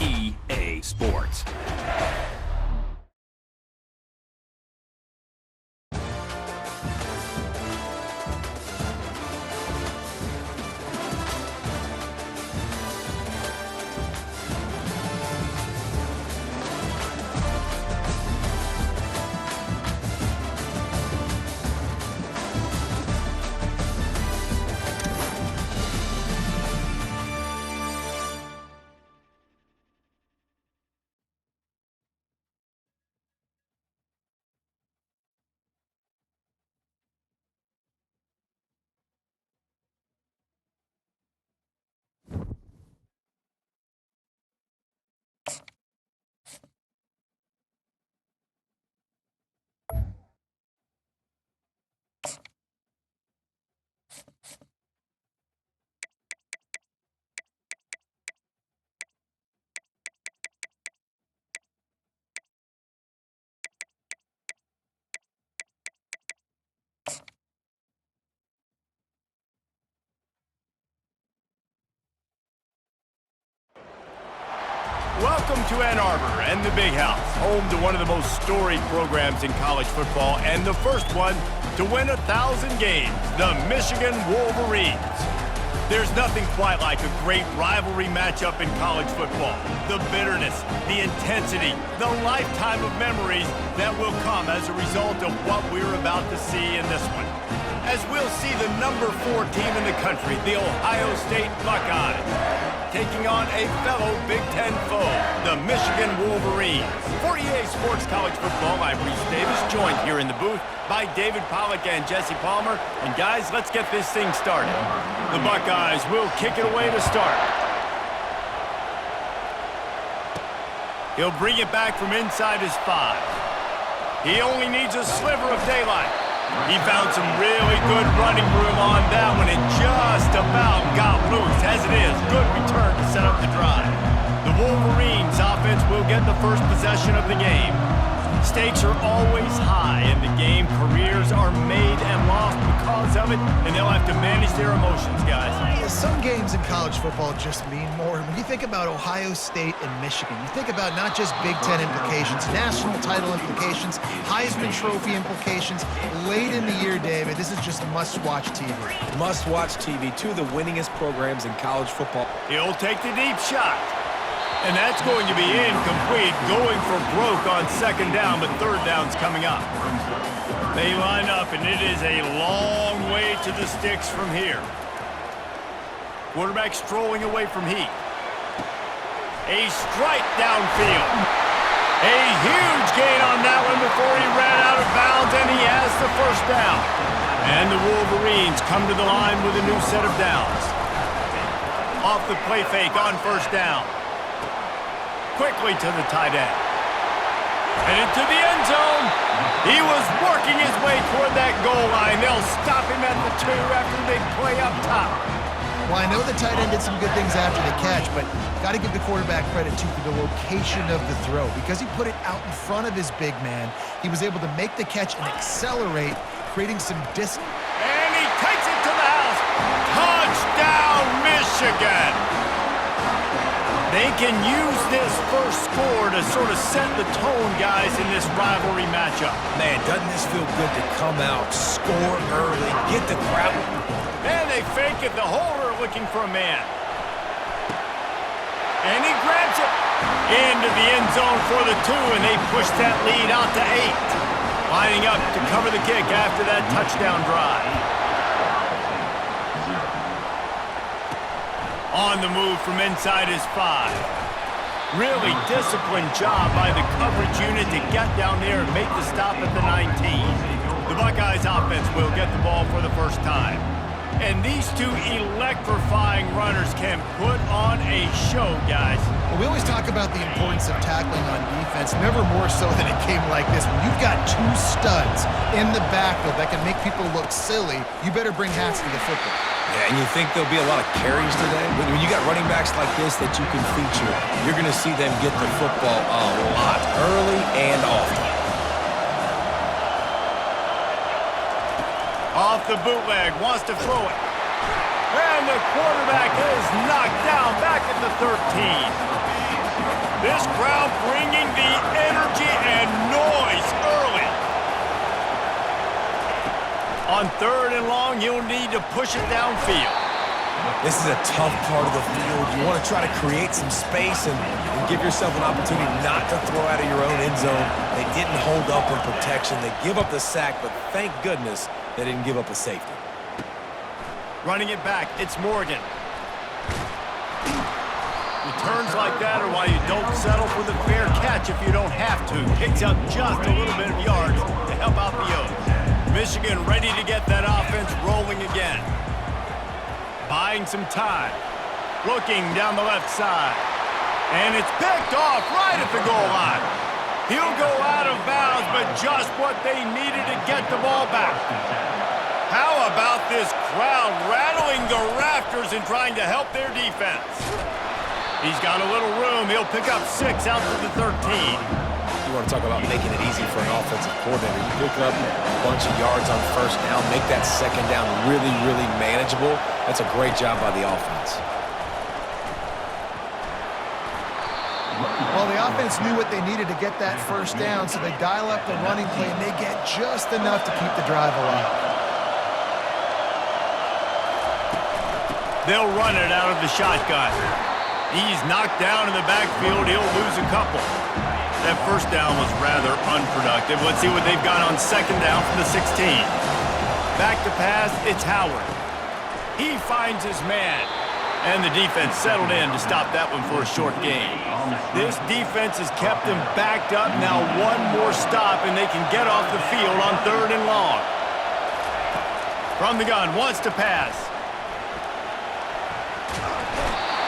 EA Sports. Welcome to Ann Arbor and the Big House, home to one of the most storied programs in college football and the first one to win 1,000 games, the Michigan Wolverines. There's nothing quite like a great rivalry matchup in college football. The bitterness, the intensity, the lifetime of memories that will come as a result of what we're about to see in this one. As we'll see the number 4 team in the country, the Ohio State Buckeyes, taking on a fellow Big Ten foe, the Michigan Wolverines. For EA Sports College Football, I'm Reese Davis, joined here in the booth by David Pollack and Jesse Palmer. And guys, let's get this thing started. The Buckeyes will kick it away to start. He'll bring it back from inside his 5. He only needs a sliver of daylight. He found some really good running room on that one and just about got loose. As it is, good return to set up the drive. The Wolverines offense will get the first possession of the game. Stakes are always high in the game. Careers are made and lost because of it, and they'll have to manage their emotions, guys. Some games in college football just mean more. When you think about Ohio State and Michigan, you think about not just Big Ten implications, national title implications, Heisman Trophy implications. Late in the year, David, this is just must-watch TV. Must-watch TV, two of the winningest programs in college football. He'll take the deep shot. And that's going to be incomplete, going for broke on second down, but third down's coming up. They line up, and it is a long way to the sticks from here. Quarterback strolling away from Heat. A strike downfield. A huge gain on that one before he ran out of bounds, and he has the first down. And the Wolverines come to the line with a new set of downs. Off the play fake on first down. Quickly to the tight end. And into the end zone. He was working his way toward that goal line. They'll stop him at the 2 after the big play up top. Well, I know the tight end did some good things after the catch, but got to give the quarterback credit, too, for the location of the throw. Because he put it out in front of his big man, he was able to make the catch and accelerate, creating some distance. And he takes it to the house. Touchdown, Michigan! They can use this first score to sort of set the tone, guys, in this rivalry matchup. Man, doesn't this feel good to come out, score early, get the crowd. And they fake it. The holder looking for a man. And he grabs it into the end zone for the 2, and they push that lead out to 8. Lining up to cover the kick after that touchdown drive. On the move from inside his 5. Really disciplined job by the coverage unit to get down there and make the stop at the 19. The Buckeyes offense will get the ball for the first time. And these two electrifying runners can put on a show, guys. Well, we always talk about the importance of tackling on defense, never more so than it came like this. When you've got 2 studs in the backfield that can make people look silly, you better bring hats to the football. Yeah, and you think there'll be a lot of carries today? When you got running backs like this that you can feature, you're going to see them get the football a lot, early and often. Off the bootleg, wants to throw it. And the quarterback is knocked down back at the 13. This crowd bringing the energy and noise early. On 3rd and long, you'll need to push it downfield. This is a tough part of the field. You want to try to create some space and give yourself an opportunity not to throw out of your own end zone. They didn't hold up in protection. They give up the sack, but thank goodness they didn't give up a safety. Running it back, it's Morgan. Returns like that are why you don't settle for the fair catch if you don't have to. Picks up just a little bit of yards to help out the Oaks. Michigan ready to get that offense rolling again. Buying some time. Looking down the left side. And it's picked off right at the goal line. He'll go out of bounds, but just what they needed to get the ball back. How about this crowd rattling the rafters and trying to help their defense? He's got a little room. He'll pick up 6 out to the 13. You want to talk about making it easy for an offensive coordinator. You pick up a bunch of yards on 1st down, make that 2nd down really, really manageable. That's a great job by the offense. Well, the offense knew what they needed to get that 1st down, so they dial up the running play, and they get just enough to keep the drive alive. They'll run it out of the shotgun. He's knocked down in the backfield. He'll lose a couple. That 1st down was rather unproductive. Let's see what they've got on 2nd down from the 16. Back to pass, it's Howard. He finds his man. And the defense settled in to stop that one for a short gain. This defense has kept them backed up. Now one more stop, and they can get off the field on 3rd and long. From the gun, wants to pass.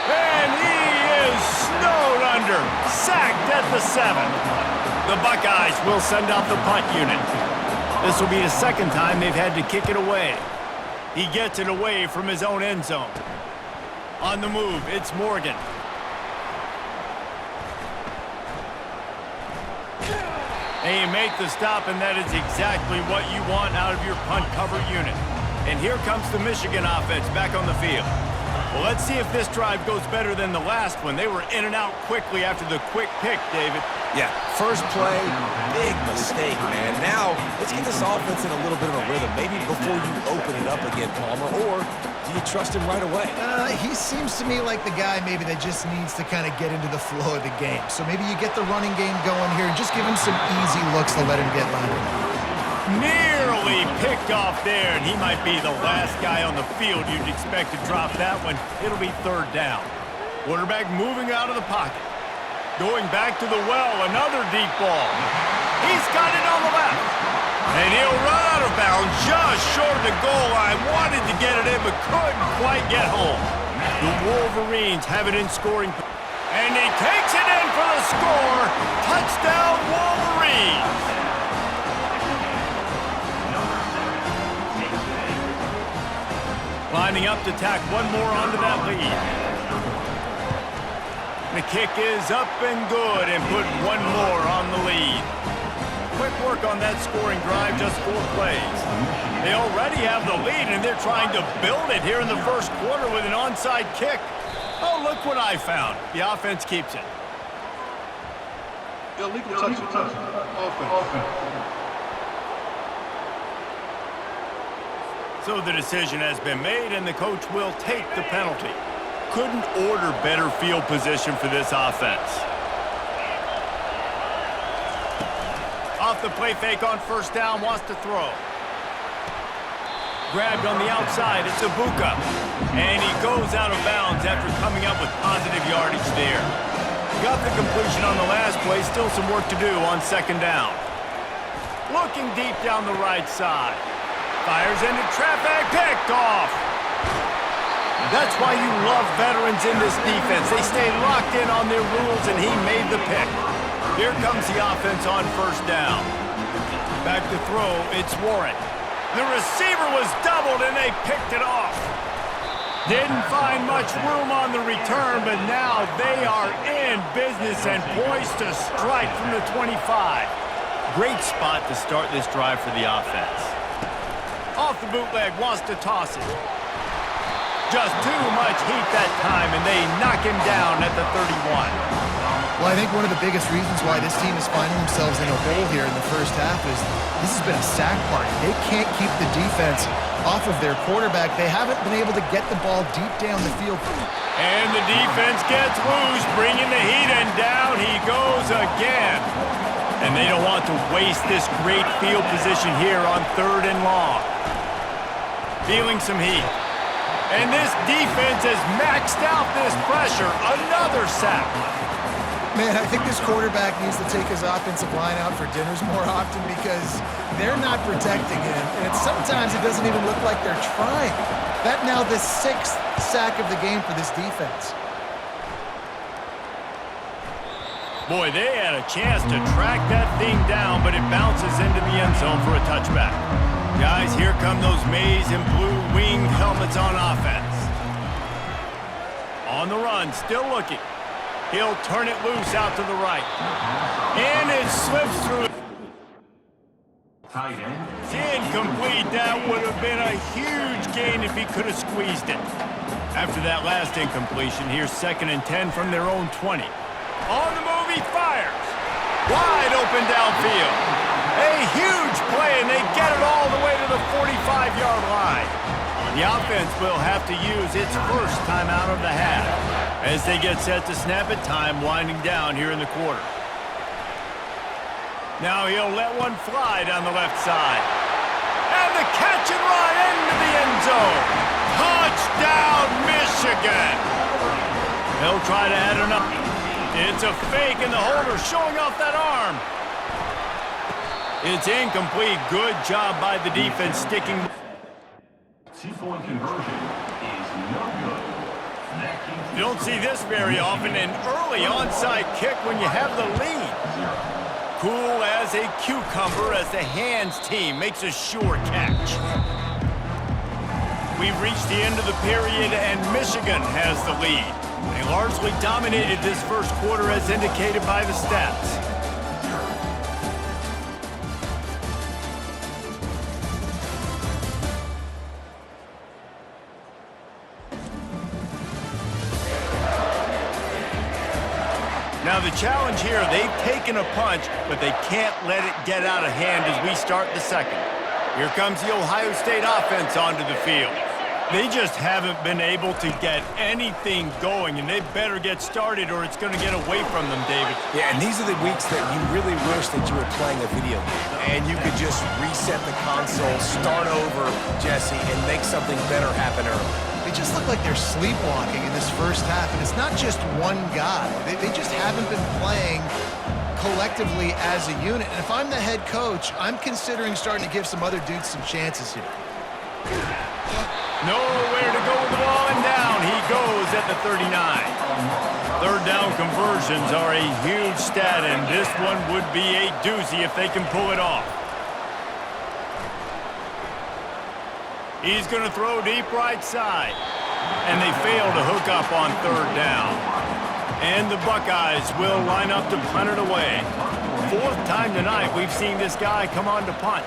And he is snowed under. Sacked at the 7. The Buckeyes will send out the punt unit. This will be the 2nd time they've had to kick it away. He gets it away from his own end zone. On the move, it's Morgan. And you make the stop, and that is exactly what you want out of your punt cover unit. And here comes the Michigan offense back on the field. Well, let's see if this drive goes better than the last one. They were in and out quickly after the quick pick, David. Yeah, first play, big mistake, man. Now, let's get this offense in a little bit of a rhythm. Maybe before you open it up again, Palmer, or do you trust him right away? He seems to me like the guy maybe that just needs to kind of get into the flow of the game. So maybe you get the running game going here and just give him some easy looks to let him get landed. Nearly picked off there, and he might be the last guy on the field you'd expect to drop that one. It'll be 3rd down. Quarterback moving out of the pocket. Going back to the well, another deep ball. He's got it on the left. And he'll run out of bounds just short of the goal line. Wanted to get it in, but couldn't quite get home. The Wolverines have it in scoring. And he takes it in for the score. Touchdown, Wolverines. Lining up to tack one more onto that lead. The kick is up and good and put one more on the lead. Quick work on that scoring drive, just 4 plays. They already have the lead, and they're trying to build it here in the 1st quarter with an onside kick. Oh, look what I found. The offense keeps it. Illegal touch. Offense. So the decision has been made, and the coach will take the penalty. Couldn't order better field position for this offense. Off the play fake on 1st down, wants to throw. Grabbed on the outside, it's Ibuka. And he goes out of bounds after coming up with positive yardage there. Got the completion on the last play, still some work to do on 2nd down. Looking deep down the right side. Fires into traffic, picked off. That's why you love veterans in this defense. They stay locked in on their rules, and he made the pick. Here comes the offense on 1st down. Back to throw, it's Warren. The receiver was doubled, and they picked it off. Didn't find much room on the return, but now they are in business and poised to strike from the 25. Great spot to start this drive for the offense. Off the bootleg, wants to toss it. Just too much heat that time, and they knock him down at the 31. Well, I think one of the biggest reasons why this team is finding themselves in a hole here in the first half is this has been a sack party. They can't keep the defense off of their quarterback. They haven't been able to get the ball deep down the field. And the defense gets loose, bringing the heat, and down he goes again. And they don't want to waste this great field position here on 3rd and long. Feeling some heat. And this defense has maxed out this pressure. Another sack. Man, I think this quarterback needs to take his offensive line out for dinners more often because they're not protecting him. And sometimes it doesn't even look like they're trying. That now the 6th sack of the game for this defense. Boy, they had a chance to track that thing down, but it bounces into the end zone for a touchback. Guys, here come those maize and blue winged helmets on offense. On the run, still looking. He'll turn it loose out to the right. And it slips through. It's incomplete. That would have been a huge gain if he could have squeezed it. After that last incompletion, here's 2nd and 10 from their own 20. On the move, he fires. Wide open downfield. A huge play, and they get it all the way to the 45-yard line. The offense will have to use its first timeout of the half as they get set to snap it. Time winding down here in the quarter. Now he'll let one fly down the left side. And the catch and run into the end zone. Touchdown, Michigan. He'll try to add another. It's a fake, and the holder showing off that arm. It's incomplete. Good job by the defense sticking. Two-point conversion is no good. You don't see this very often, an early onside kick when you have the lead. Cool as a cucumber as the hands team makes a sure catch. We've reached the end of the period, and Michigan has the lead. They largely dominated this first quarter as indicated by the stats. Now the challenge here, they've taken a punch, but they can't let it get out of hand as we start the second. Here comes the Ohio State offense onto the field. They just haven't been able to get anything going, and they better get started or it's going to get away from them, David. Yeah, and these are the weeks that you really wish that you were playing a video game and you could just reset the console, start over, Jesse, and make something better happen early. They just look like they're sleepwalking in this first half, and it's not just one guy. They just haven't been playing collectively as a unit. And if I'm the head coach, I'm considering starting to give some other dudes some chances here. Nowhere to go with the ball, and down he goes at the 39. 3rd down conversions are a huge stat, and this one would be a doozy if they can pull it off. He's going to throw deep right side, and they fail to hook up on 3rd down. And the Buckeyes will line up to punt it away. 4th time tonight we've seen this guy come on to punt.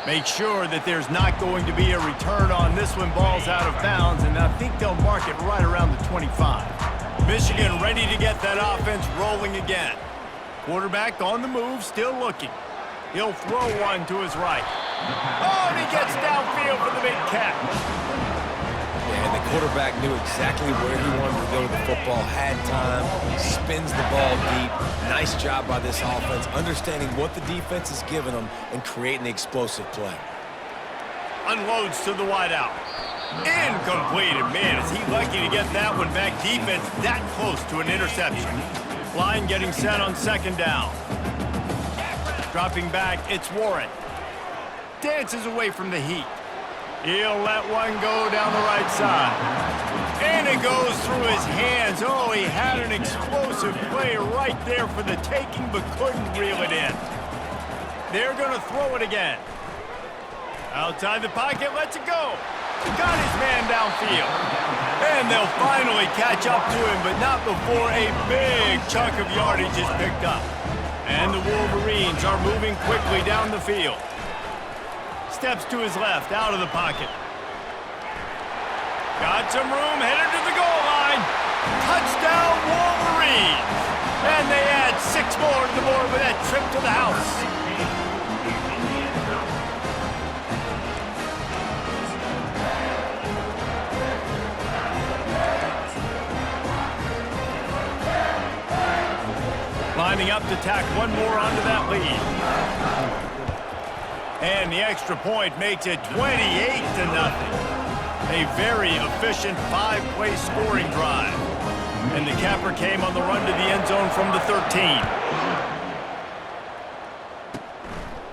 Make sure that there's not going to be a return on this one. Ball's out of bounds, and I think they'll mark it right around the 25. Michigan ready to get that offense rolling again. Quarterback on the move, still looking. He'll throw one to his right. Oh, and he gets downfield for the big catch. And the quarterback knew exactly where he wanted to go with the football, had time, spins the ball deep. Nice job by this offense, understanding what the defense is giving them and creating the explosive play. Unloads to the wideout. Incomplete. And man, is he lucky to get that one back. Defense that close to an interception. Line getting set on 2nd down. Dropping back, it's Warren. Dances away from the heat. He'll let one go down the right side. And it goes through his hands. Oh, he had an explosive play right there for the taking, but couldn't reel it in. They're going to throw it again. Outside the pocket, lets it go. Got his man downfield. And they'll finally catch up to him, but not before a big chunk of yardage is picked up. And the Wolverines are moving quickly down the field. Steps to his left, out of the pocket. Got some room, headed to the goal line. Touchdown, more to the board with that trip to the house. Lining up to tack one more onto that lead. And the extra point makes it 28-0. A very efficient five-play scoring drive. And the capper came on the run to the end zone from the 13.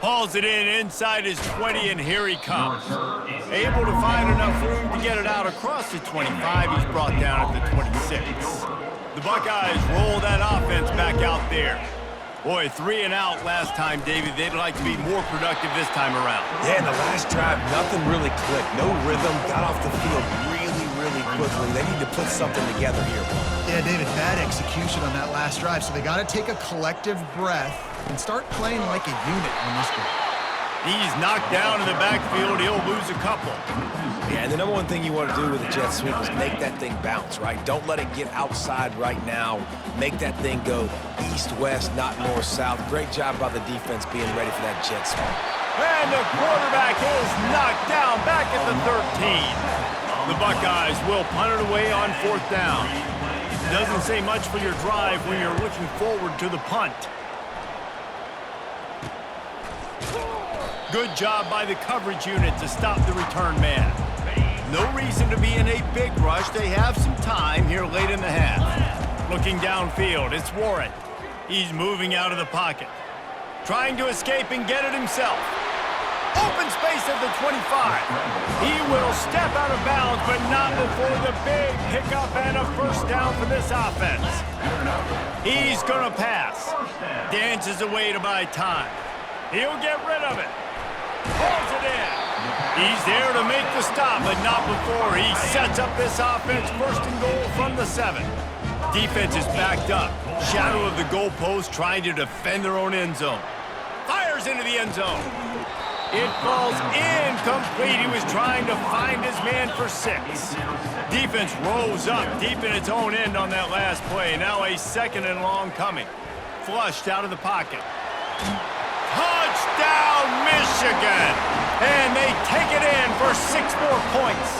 Hauls it in inside his 20, and here he comes. Able to find enough room to get it out across the 25. He's brought down at the 26. The Buckeyes roll that offense back out there. Boy, 3 and out last time, David. They'd like to be more productive this time around. Yeah, in the last drive, nothing really clicked. No rhythm. Got off the field really quickly. They need to put something together here. Yeah, David, bad execution on that last drive. So they got to take a collective breath and start playing like a unit on this one. He's knocked down in the backfield. He'll lose a couple. Yeah, and the number one thing you want to do with a jet sweep is make that thing bounce, right? Don't let it get outside right now. Make that thing go east-west, not north-south. Great job by the defense being ready for that jet sweep. And the quarterback is knocked down back at the 13. The Buckeyes will punt it away on 4th down. Doesn't say much for your drive when you're looking forward to the punt. Good job by the coverage unit to stop the return man. No reason to be in a big rush. They have some time here late in the half. Looking downfield, it's Warren. He's moving out of the pocket. Trying to escape and get it himself. Open space at the 25. He will step out of bounds, but not before the big pickup and a first down for this offense. He's going to pass. Dances away to buy time. He'll get rid of it. Pulls it in. He's there to make the stop, but not before he sets up this offense 1st and goal from the 7. Defense is backed up. Shadow of the goalpost trying to defend their own end zone. Fires into the end zone. It falls incomplete. He was trying to find his man for 6. Defense rose up deep in its own end on that last play. Now a 2nd and long coming. Flushed out of the pocket. Touchdown, Michigan! And they take it in for 6 more points.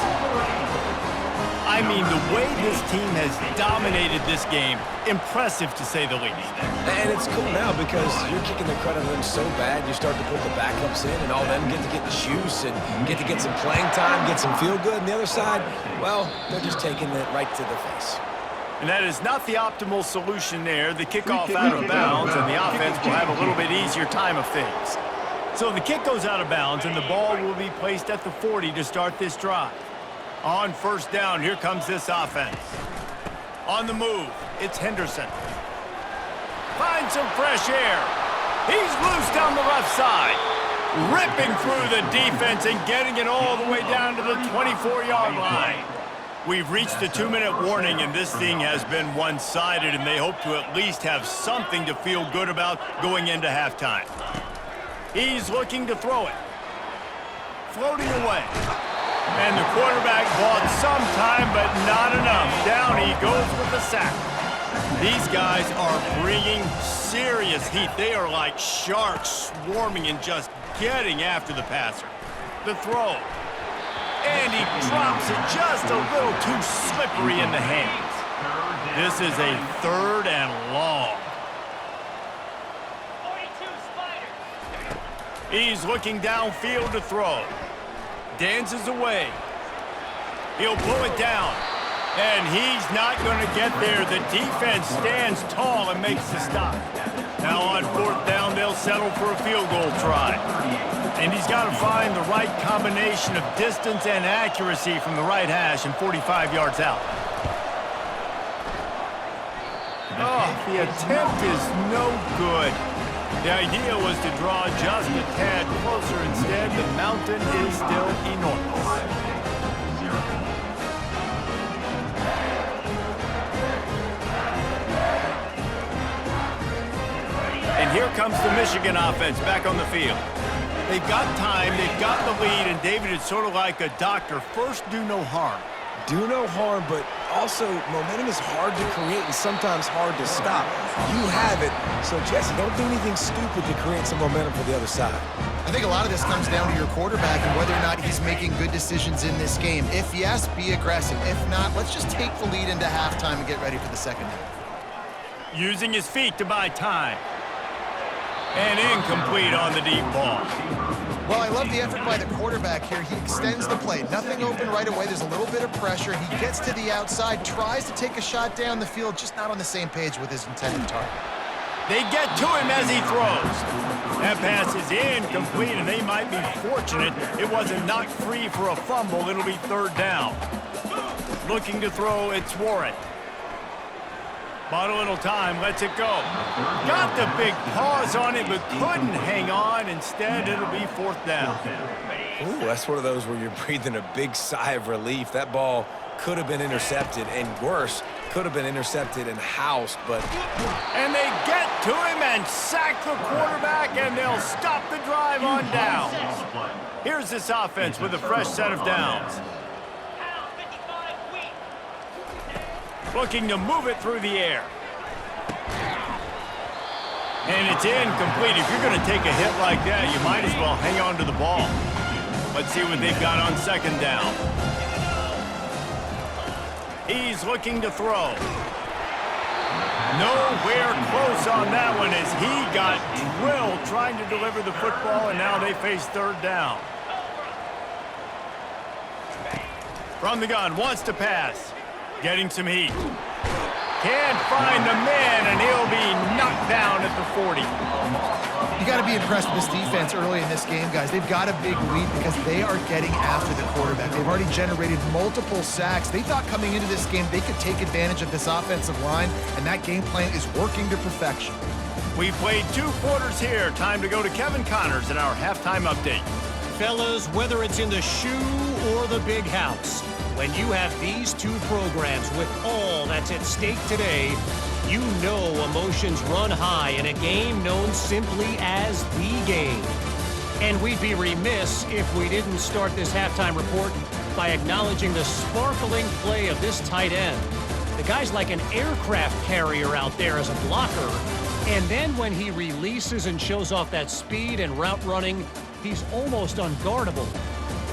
I mean, the way this team has dominated this game, impressive to say the least. And it's cool now because you're kicking the credit of them so bad, you start to put the backups in, and all of them get to get the juice and get to get some playing time, get some feel good. And the other side, well, they're just taking it right to the face. And that is not the optimal solution there. The kickoff out of bounds, and the offense will have a little bit easier time of things. So the kick goes out of bounds, and the ball will be placed at the 40 to start this drive. On 1st down, here comes this offense. On the move, it's Henderson. Finds some fresh air. He's loose down the left side. Ripping through the defense and getting it all the way down to the 24-yard line. We've reached the 2-minute warning, and this thing has been one-sided, and they hope to at least have something to feel good about going into halftime. He's looking to throw it. Floating away. And the quarterback bought some time, but not enough. Down he goes with the sack. These guys are bringing serious heat. They are like sharks swarming and just getting after the passer. The throw. And he drops it just a little too slippery in the hands. This is a 3rd and long. He's looking downfield to throw. Dances away. He'll pull it down. And he's not going to get there. The defense stands tall and makes the stop. Now on 4th down, they'll settle for a field goal try. And he's got to find the right combination of distance and accuracy from the right hash and 45 yards out. Oh, the attempt is no good. The idea was to draw just a tad closer. Instead, the mountain is still enormous. And here comes the Michigan offense back on the field. They've got time, they've got the lead, and David, it's sort of like a doctor. First, do no harm. do no harm, but also momentum is hard to create and sometimes hard to stop. You have it, so Jesse, don't do anything stupid to create some momentum for the other side. I think a lot of this comes down to your quarterback and whether or not he's making good decisions in this game. If yes, be aggressive. If not, let's just take the lead into halftime and get ready for the second half. Using his feet to buy time. And incomplete on the deep ball. Well, I love the effort by the quarterback here. He extends the play. Nothing open right away. There's a little bit of pressure. He gets to the outside, tries to take a shot down the field, just not on the same page with his intended target. They get to him as he throws. That pass is incomplete, and they might be fortunate it wasn't knocked free for a fumble. It'll be third down. Looking to throw, it's Warren. Bought a little time, lets it go. Got the big pause on it, but couldn't hang on. Instead, it'll be fourth down. Ooh, that's one of those where you're breathing a big sigh of relief. That ball could have been intercepted, and worse, could have been intercepted and housed, but... And they get to him and sack the quarterback, and they'll stop the drive on down. Here's this offense with a fresh set of downs. Looking to move it through the air. And it's incomplete. If you're going to take a hit like that, you might as well hang on to the ball. Let's see what they've got on second down. He's looking to throw. Nowhere close on that one as he got drilled trying to deliver the football, and now they face third down. From the gun, wants to pass. Getting some heat. Can't find the man, and he'll be knocked down at the 40. You got to be impressed with this defense early in this game, guys. They've got a big lead because they are getting after the quarterback. They've already generated multiple sacks. They thought coming into this game they could take advantage of this offensive line, and that game plan is working to perfection. We've played 2 quarters here. Time to go to Kevin Connors in our halftime update. Fellas, whether it's in the shoe or the big house, when you have these 2 programs with all that's at stake today, you know emotions run high in a game known simply as the game. And we'd be remiss if we didn't start this halftime report by acknowledging the sparkling play of this tight end. The guy's like an aircraft carrier out there as a blocker. And then when he releases and shows off that speed and route running, he's almost unguardable.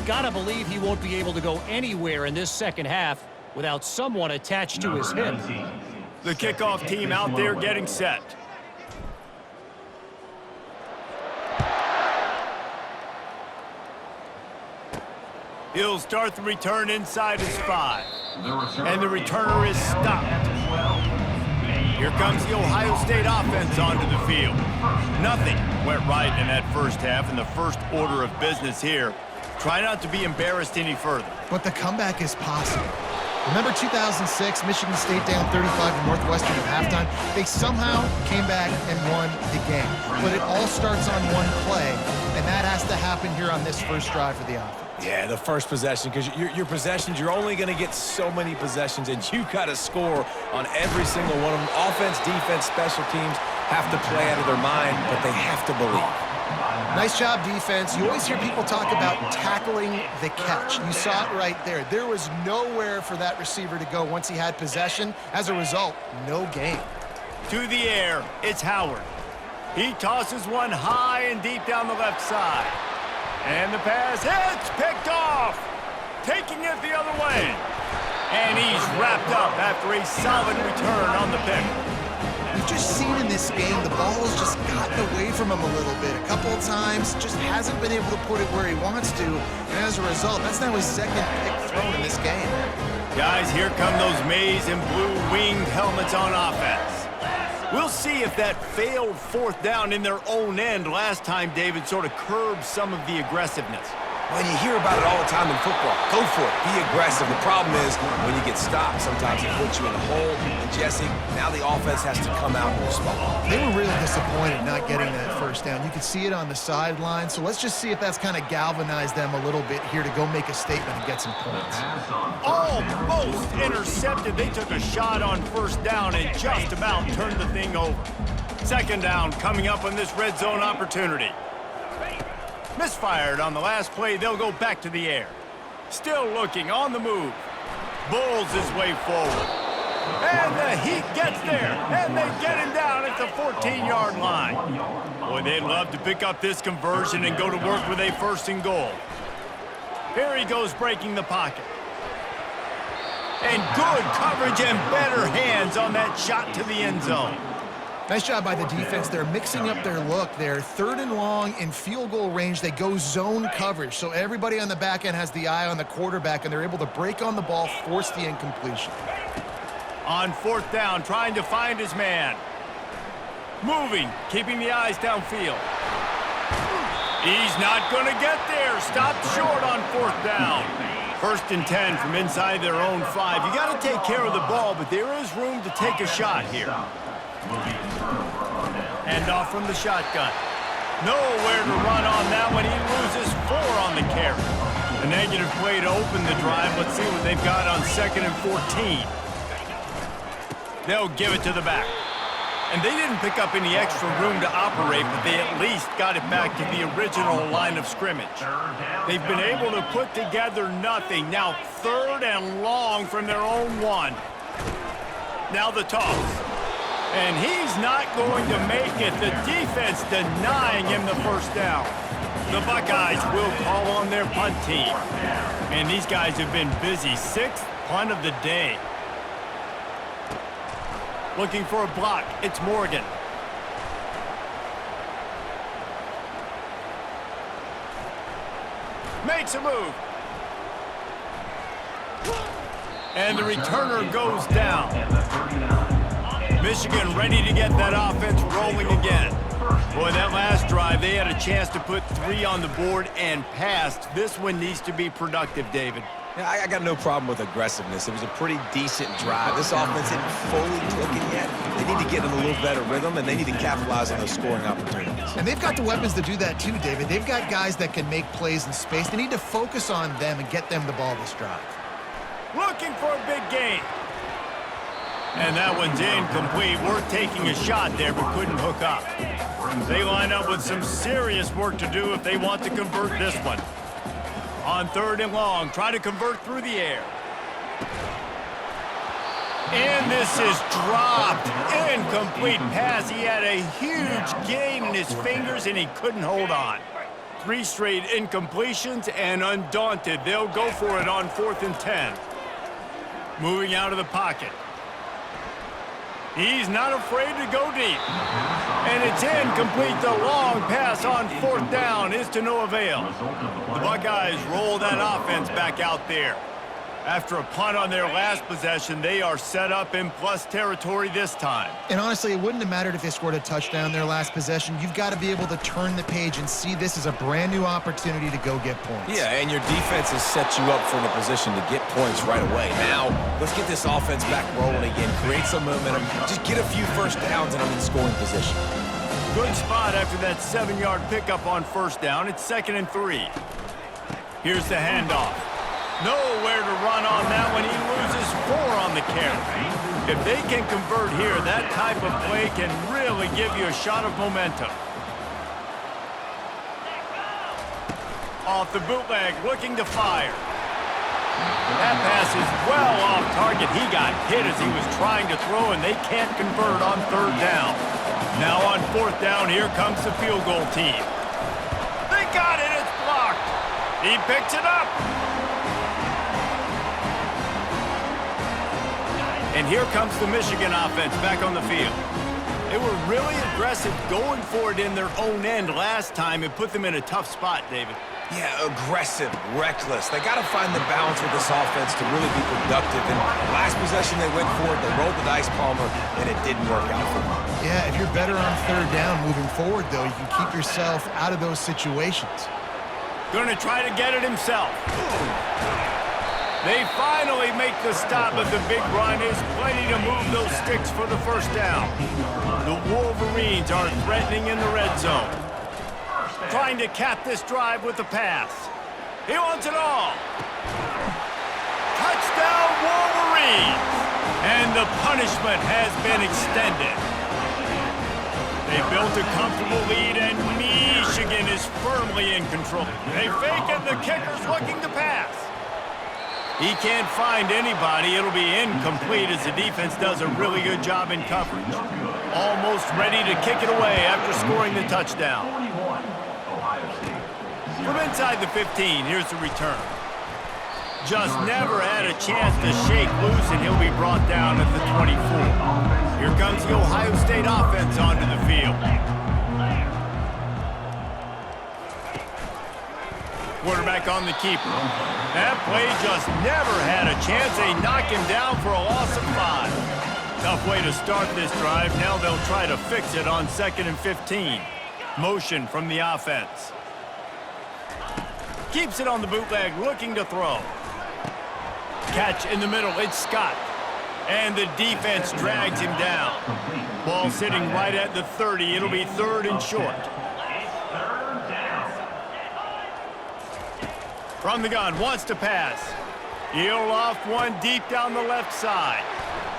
Gotta believe he won't be able to go anywhere in this second half without someone attached to his hip. The kickoff team out there getting set. He'll start the return inside his 5. And the returner is stopped. Here comes the Ohio State offense onto the field. Nothing went right in that first half, and the first order of business here. Try not to be embarrassed any further. But the comeback is possible. Remember 2006, Michigan State down 35 to Northwestern at halftime? They somehow came back and won the game. But it all starts on one play, and that has to happen here on this first drive for the offense. Yeah, the first possession, because your possessions, you're only going to get so many possessions, and you got to score on every single one of them. Offense, defense, special teams have to play out of their mind, but they have to believe. Nice job, defense. You always hear people talk about tackling the catch. You saw it right there. There was nowhere for that receiver to go once he had possession. As a result, no gain. To the air, it's Howard. He tosses one high and deep down the left side. And the pass hits, picked off. Taking it the other way. And he's wrapped up after a solid return on the pick. We've just seen in this game the ball has just gotten away from him a little bit. A couple of times, just hasn't been able to put it where he wants to. And as a result, that's now his second pick thrown in this game. Guys, here come those maize and blue winged helmets on offense. We'll see if that failed fourth down in their own end last time, David, sort of curbed some of the aggressiveness. When you hear about it all the time in football, go for it. Be aggressive. The problem is when you get stopped, sometimes it puts you in a hole. And Jesse, now the offense has to come out and respond. They were really disappointed not getting that first down. You could see it on the sideline. So let's just see if that's kind of galvanized them a little bit here to go make a statement and get some points. Almost intercepted. They took a shot on first down and just about turned the thing over. Second down coming up on this red zone opportunity. Misfired on the last play. They'll go back to the air. Still looking on the move. bulls his way forward. And the Heat gets there, and they get him down at the 14-yard line. Boy, they'd love to pick up this conversion and go to work with a first and goal. Here he goes breaking the pocket. And good coverage and better hands on that shot to the end zone. Nice job by the defense. They're mixing up their look. They're 3rd and long in field goal range. They go zone coverage. So everybody on the back end has the eye on the quarterback, and they're able to break on the ball, force the incompletion. On 4th down, trying to find his man. Moving, keeping the eyes downfield. He's not going to get there. Stopped short on 4th down. 1st and 10 from inside their own 5. You got to take care of the ball, but there is room to take a shot here. Hand off from the shotgun. Nowhere to run on that one. He loses 4 on the carry. A negative play to open the drive. Let's see what they've got on 2nd and 14. They'll give it to the back. And they didn't pick up any extra room to operate, but they at least got it back to the original line of scrimmage. They've been able to put together nothing. Now 3rd and long from their own 1. Now the toss. And he's not going to make it. The defense denying him the first down. The Buckeyes will call on their punt team. And these guys have been busy. 6th punt of the day. Looking for a block. It's Morgan. Makes a move. And the returner goes down. Michigan ready to get that offense rolling again. Boy, that last drive, they had a chance to put 3 on the board and passed. This one needs to be productive, David. Yeah, I got no problem with aggressiveness. It was a pretty decent drive. This offense isn't fully clicking yet. They need to get in a little better rhythm, and they need to capitalize on those scoring opportunities. And they've got the weapons to do that too, David. They've got guys that can make plays in space. They need to focus on them and get them the ball this drive. Looking for a big gain. And that one's incomplete. Worth taking a shot there, but couldn't hook up. They line up with some serious work to do if they want to convert this one. On 3rd and long, try to convert through the air. And this is dropped. Incomplete pass. He had a huge gain in his fingers, and he couldn't hold on. 3 straight incompletions, and undaunted, they'll go for it on 4th and 10. Moving out of the pocket. He's not afraid to go deep. And it's incomplete. The long pass on 4th down is to no avail. The Buckeyes roll that offense back out there. After a punt on their last possession, they are set up in plus territory this time. And honestly, it wouldn't have mattered if they scored a touchdown their last possession. You've got to be able to turn the page and see this as a brand new opportunity to go get points. Yeah, and your defense has set you up for the position to get points right away. Now, let's get this offense back rolling again, create some momentum, just get a few first downs and I'm in scoring position. Good spot after that 7-yard pickup on 1st down. It's 2nd and 3. Here's the handoff. Nowhere to run on that one. He loses 4 on the carry. If they can convert here, that type of play can really give you a shot of momentum. Off the bootleg, looking to fire. That pass is well off target. He got hit as he was trying to throw, and they can't convert on 3rd down. Now on 4th down, here comes the field goal team. They got it. It's blocked. He picks it up. And here comes the Michigan offense back on the field. They were really aggressive going for it in their own end last time. It put them in a tough spot, David. Yeah, aggressive, reckless. They got to find the balance with this offense to really be productive. And last possession they went for it, they rolled the dice, Palmer, and it didn't work out for them. Yeah, if you're better on 3rd down moving forward, though, you can keep yourself out of those situations. Going to try to get it himself. They finally make the stop, but the big run is plenty to move those sticks for the first down. The Wolverines are threatening in the red zone. Trying to cap this drive with the pass. He wants it all. Touchdown, Wolverines! And the punishment has been extended. They built a comfortable lead, and Michigan is firmly in control. They fake it, the kicker's looking to pass. He can't find anybody. It'll be incomplete as the defense does a really good job in coverage. Almost ready to kick it away after scoring the touchdown. From inside the 15, here's the return. Just never had a chance to shake loose, and he'll be brought down at the 24. Here comes the Ohio State offense onto the field. Quarterback on the keeper. That play just never had a chance. They knock him down for a loss of 5. Tough way to start this drive. Now they'll try to fix it on 2nd and 15. Motion from the offense. Keeps it on the bootleg, looking to throw. Catch in the middle, it's Scott. And the defense drags him down. Ball sitting right at the 30. It'll be 3rd and short. From the gun, wants to pass. He'll off one deep down the left side.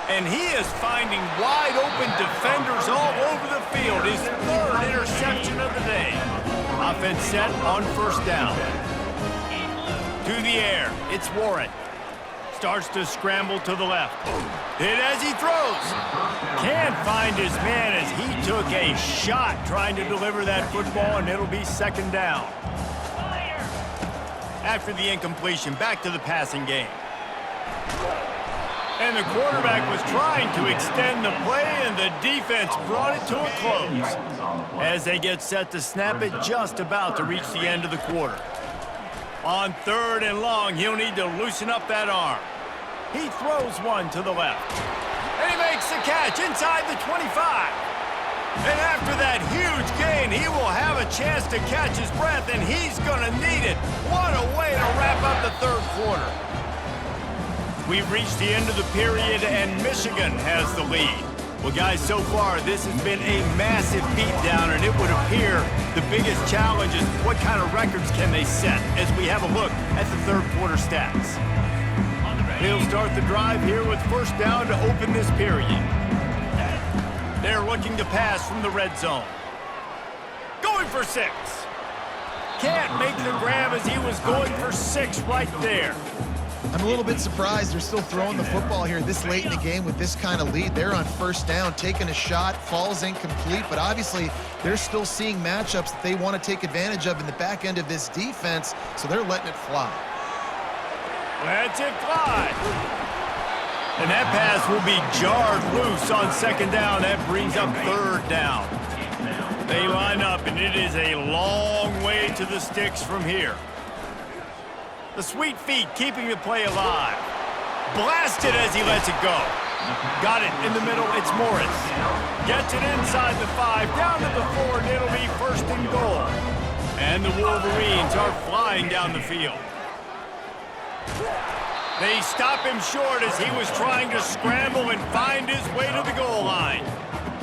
And he is finding wide open defenders all over the field. His 3rd interception of the day. Offense set on 1st down. To the air, it's Warren. Starts to scramble to the left. Hit as he throws. Can't find his man as he took a shot trying to deliver that football, and it'll be 2nd down. After the incompletion, back to the passing game. And the quarterback was trying to extend the play, and the defense brought it to a close. As they get set to snap it, just about to reach the end of the quarter. On 3rd and long, he'll need to loosen up that arm. He throws one to the left. And he makes the catch inside the 25. And after that huge gain, he will have a chance to catch his breath, and he's going to need it. What a way to wrap up the 3rd quarter. We've reached the end of the period, and Michigan has the lead. Well, guys, so far, this has been a massive beatdown, and it would appear the biggest challenge is what kind of records can they set as we have a look at the 3rd quarter stats. They'll start the drive here with 1st down to open this period. They're looking to pass from the red zone. Going for 6. Can't make the grab as he was going for 6 right there. I'm a little bit surprised they're still throwing the football here this late in the game with this kind of lead. They're on 1st down, taking a shot, falls incomplete, but obviously they're still seeing matchups that they want to take advantage of in the back end of this defense, so they're letting it fly. Let's it fly. And that pass will be jarred loose on 2nd down. That brings up 3rd down. They line up, and it is a long way to the sticks from here. The sweet feet keeping the play alive. Blasted as he lets it go. Got it in the middle, it's Morris. Gets it inside the 5, down to the 4, and it'll be 1st and goal. And the Wolverines are flying down the field. They stop him short as he was trying to scramble and find his way to the goal line.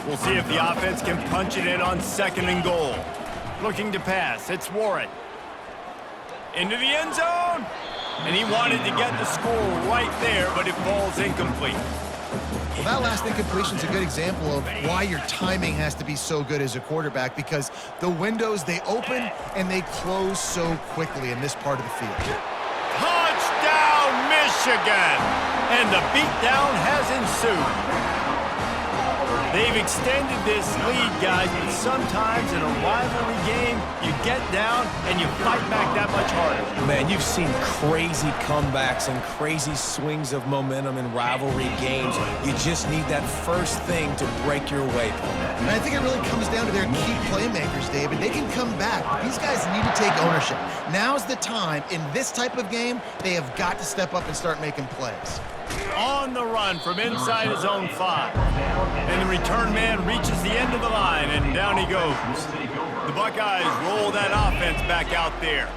We'll see if the offense can punch it in on 2nd and goal. Looking to pass, it's Warren. Into the end zone, and he wanted to get the score right there, but it falls incomplete. Well, that last incompletion is a good example of why your timing has to be so good as a quarterback, because the windows, they open and they close so quickly in this part of the field. Touchdown, Michigan! And the beatdown has ensued. They've extended this lead, guys, but sometimes in a rivalry game, you get down and you fight back that much harder. Man, you've seen crazy comebacks and crazy swings of momentum in rivalry games. You just need that first thing to break your way, Paul. And I think it really comes down to their key playmakers, David. They can come back. These guys need to take ownership. Now's the time. In this type of game, they have got to step up and start making plays. On the run from inside his own 5. And the return man reaches the end of the line, and down he goes. The Buckeyes roll that offense back out there.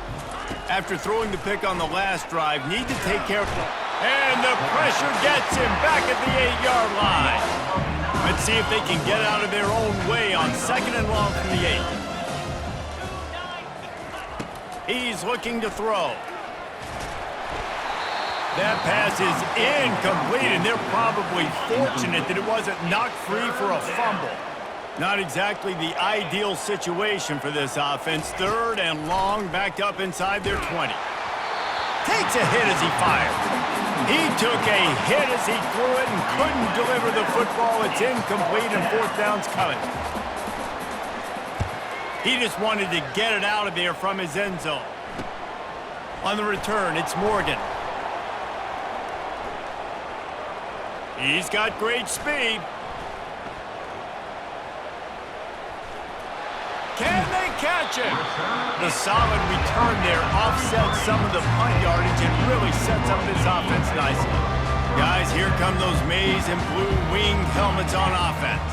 After throwing the pick on the last drive, need to take care of it. And the pressure gets him back at the 8-yard line. Let's see if they can get out of their own way on 2nd and long from the 8. He's looking to throw. That pass is incomplete, and they're probably fortunate that it wasn't knocked free for a fumble. Not exactly the ideal situation for this offense. 3rd and long, backed up inside their 20. Takes a hit as he fires. He took a hit as he threw it and couldn't deliver the football. It's incomplete and fourth down's coming. He just wanted to get it out of there from his end zone. On the return, it's Morgan. He's got great speed. Can they catch him? The solid return there offsets some of the punt yardage and really sets up this offense nicely. Guys, here come those maize and blue winged helmets on offense.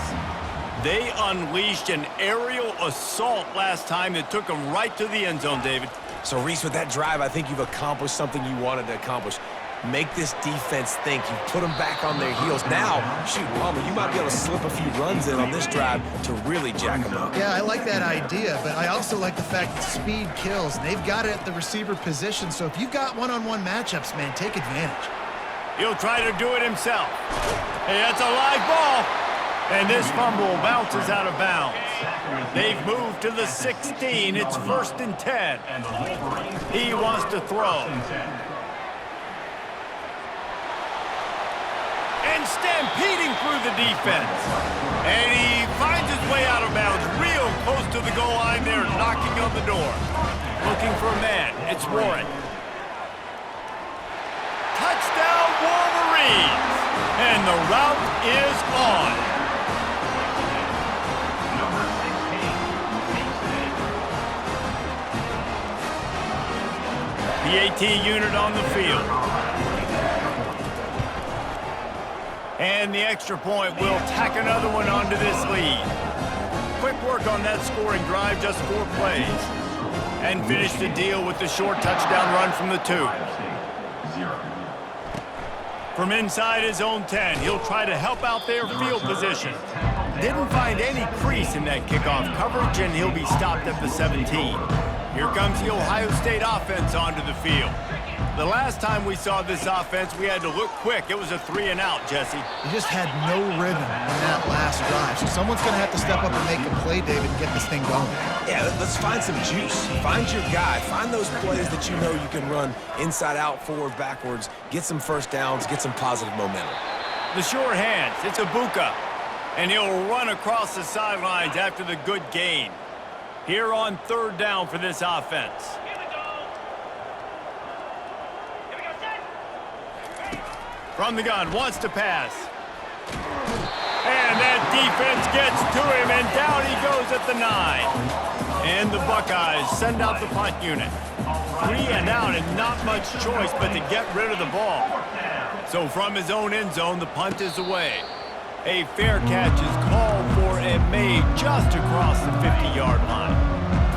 They unleashed an aerial assault last time that took them right to the end zone, David. So, Reese, with that drive, I think you've accomplished something you wanted to accomplish. Make this defense think. You put them back on their heels. Now, shoot, Palmer, you might be able to slip a few runs in on this drive to really jack them up. Yeah, I like that idea, but I also like the fact that speed kills. And they've got it at the receiver position, so if you've got one-on-one matchups, man, take advantage. He'll try to do it himself. Hey, that's a live ball. And this fumble bounces out of bounds. They've moved to the 16. It's 1st and 10. He wants to throw. And stampeding through the defense. And he finds his way out of bounds real close to the goal line there, knocking on the door. Looking for a man. It's Warren. Touchdown, Wolverines! And the route is on. The AT unit on the field. And the extra point will tack another one onto this lead. Quick work on that scoring drive, just 4 plays. And finish the deal with the short touchdown run from the 2. From inside his own 10, he'll try to help out their field position. Didn't find any crease in that kickoff coverage, and he'll be stopped at the 17. Here comes the Ohio State offense onto the field. The last time we saw this offense, we had to look quick. It was a 3-and-out, Jesse. He just had no rhythm in that last drive. So someone's going to have to step up and make a play, David, and get this thing going. Yeah, let's find some juice. Find your guy. Find those plays that you know you can run inside out, forward, backwards. Get some first downs. Get some positive momentum. The sure hands. It's Ibuka. And he'll run across the sidelines after the good gain. Here on 3rd down for this offense. From the gun, wants to pass. And that defense gets to him, and down he goes at the 9. And the Buckeyes send out the punt unit. 3-and-out and not much choice but to get rid of the ball. So from his own end zone, the punt is away. A fair catch is called for and made just across the 50-yard line.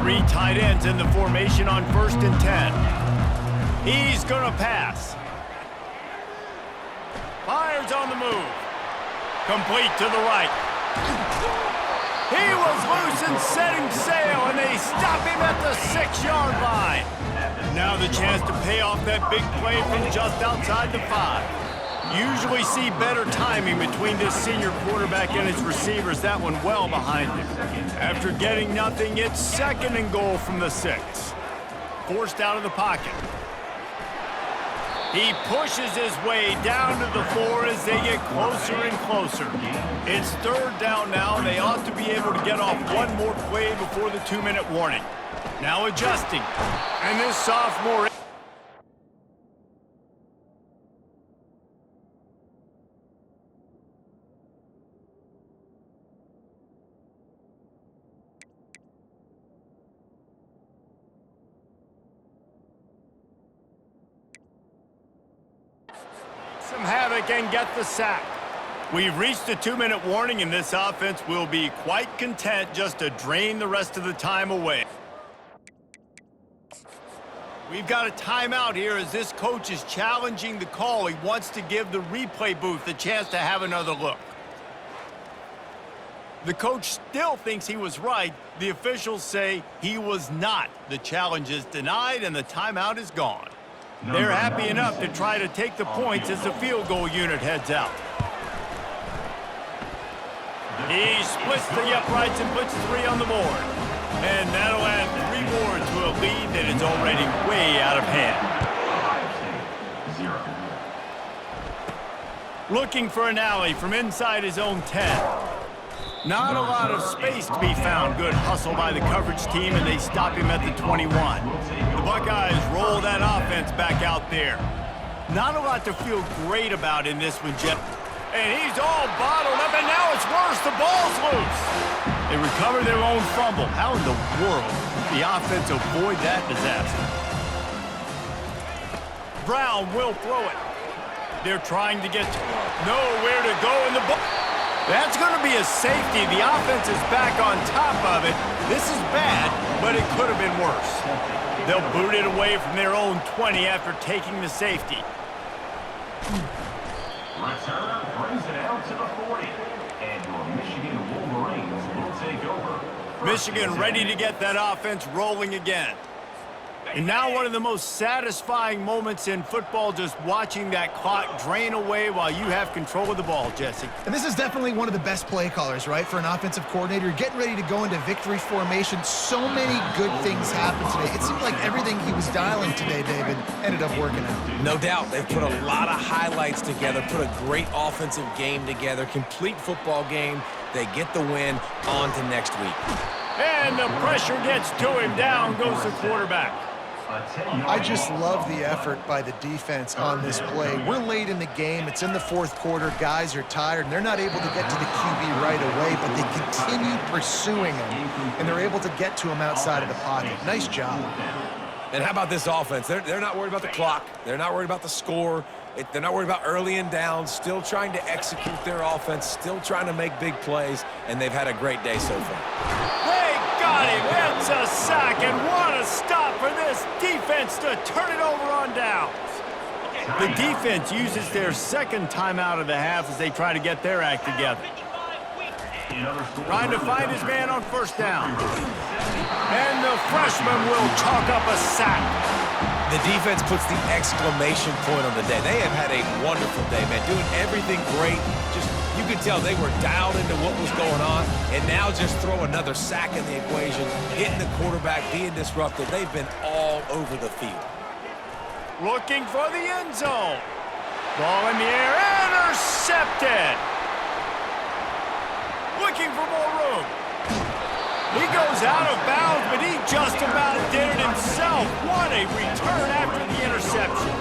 3 tight ends in the formation on 1st and 10. He's going to pass. Fires on the move. Complete to the right. He was loose and setting sail, and they stop him at the 6-yard line. Now the chance to pay off that big play from just outside the 5. Usually see better timing between this senior quarterback and his receivers. That one well behind him. After getting nothing, it's 2nd and goal from the 6. Forced out of the pocket. He pushes his way down to the 4 as they get closer and closer. It's 3rd down now. They ought to be able to get off one more play before the 2-minute warning. Now adjusting. And this sophomore... some havoc and get the sack. We've reached the 2-minute warning, and this offense will be quite content just to drain the rest of the time away. We've got a timeout here as this coach is challenging the call. He wants to give the replay booth a chance to have another look. The coach still thinks he was right. The officials say he was not. The challenge is denied, and the timeout is gone. They're happy enough to try to take the points as the field goal unit heads out. He splits the uprights and puts 3 on the board. And that'll add 3 more to a lead that is already way out of hand. Looking for an alley from inside his own 10. Not a lot of space to be found. Good hustle by the coverage team, and they stop him at the 21. The Buckeyes roll that offense back out there. Not a lot to feel great about in this one, Jeff. And he's all bottled up, and now it's worse. The ball's loose. They recover their own fumble. How in the world did the offense avoid that disaster? Brown will throw it. They're trying to get nowhere to go in the ball. That's going to be a safety. The offense is back on top of it. This is bad, but it could have been worse. They'll boot it away from their own 20 after taking the safety. Returner brings it out to the 40. And your Michigan Wolverines will take over. Michigan ready to get that offense rolling again. And now one of the most satisfying moments in football, just watching that clock drain away while you have control of the ball, Jesse. And this is definitely one of the best play callers, right, for an offensive coordinator. Getting ready to go into victory formation. So many good things happened today. It seemed like everything he was dialing today, David, ended up working out. No doubt. They've put a lot of highlights together, put a great offensive game together, complete football game. They get the win. On to next week. And the pressure gets to him. Down goes the quarterback. I just love the effort by the defense on this play. We're late in the game. It's in the fourth quarter. Guys are tired, and they're not able to get to the QB right away, but they continue pursuing him, and they're able to get to him outside of the pocket. Nice job. And how about this offense? They're not worried about the clock. They're not worried about the score. They're not worried about early and down. Still trying to execute their offense. Still trying to make big plays, and they've had a great day so far. Got him. It's a sack, and what a stop for this defense to turn it over on downs. The defense uses their second timeout of the half as they try to get their act together. Trying to find his man on first down. And the freshman will chalk up a sack. The defense puts the exclamation point on the day. They have had a wonderful day, man. Doing everything great. Just, you could tell they were dialed into what was going on. And now just throw another sack in the equation, hitting the quarterback, being disrupted. They've been all over the field. Looking for the end zone. Ball in the air, intercepted. Looking for more room. He goes out of bounds, but he just about did it himself. What a return after the interception.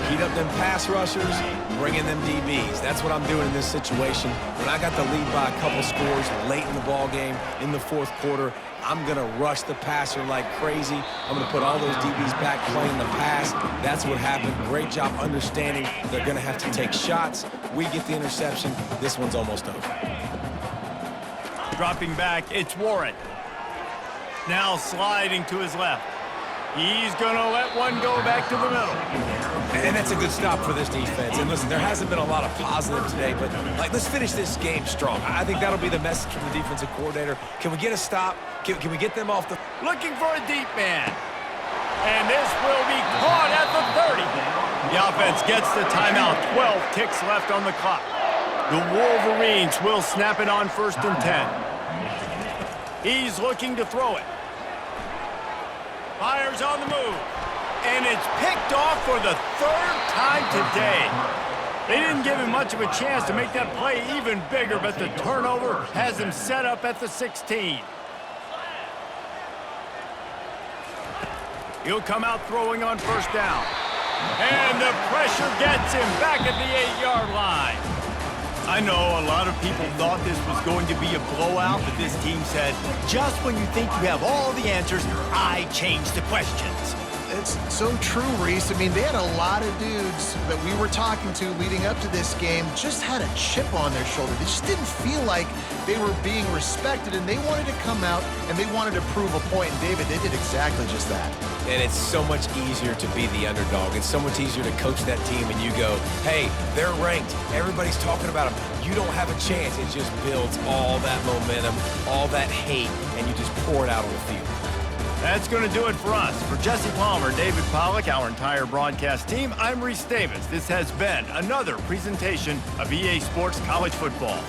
Heat up them pass rushers, bringing them DBs. That's what I'm doing in this situation. When I got the lead by a couple scores late in the ball game, in the fourth quarter, I'm going to rush the passer like crazy. I'm going to put all those DBs back playing the pass. That's what happened. Great job understanding they're going to have to take shots. We get the interception. This one's almost over. Dropping back, it's Warren. Now sliding to his left. He's going to let one go back to the middle. And that's a good stop for this defense. And listen, there hasn't been a lot of positive today, but let's finish this game strong. I think that'll be the message from the defensive coordinator. Can we get a stop? Can we get them off the... Looking for a deep man. And this will be caught at the 30. The offense gets the timeout. 12 ticks left on the clock. The Wolverines will snap it on 1st and 10. He's looking to throw it. Fires on the move. And it's picked off for the 3rd time today. They didn't give him much of a chance to make that play even bigger, but the turnover has him set up at the 16. He'll come out throwing on 1st down. And the pressure gets him back at the 8-yard line. I know a lot of people thought this was going to be a blowout, but this team said, just when you think you have all the answers, I change the questions. It's so true, Reese. I mean, they had a lot of dudes that we were talking to leading up to this game just had a chip on their shoulder. They just didn't feel like they were being respected, and they wanted to come out and they wanted to prove a point. And David, they did exactly just that. And it's so much easier to be the underdog. It's so much easier to coach that team and you go, hey, they're ranked. Everybody's talking about them. You don't have a chance. It just builds all that momentum, all that hate, and you just pour it out on the field. That's going to do it for us. For Jesse Palmer, David Pollack, our entire broadcast team, I'm Reese Davis. This has been another presentation of EA Sports College Football.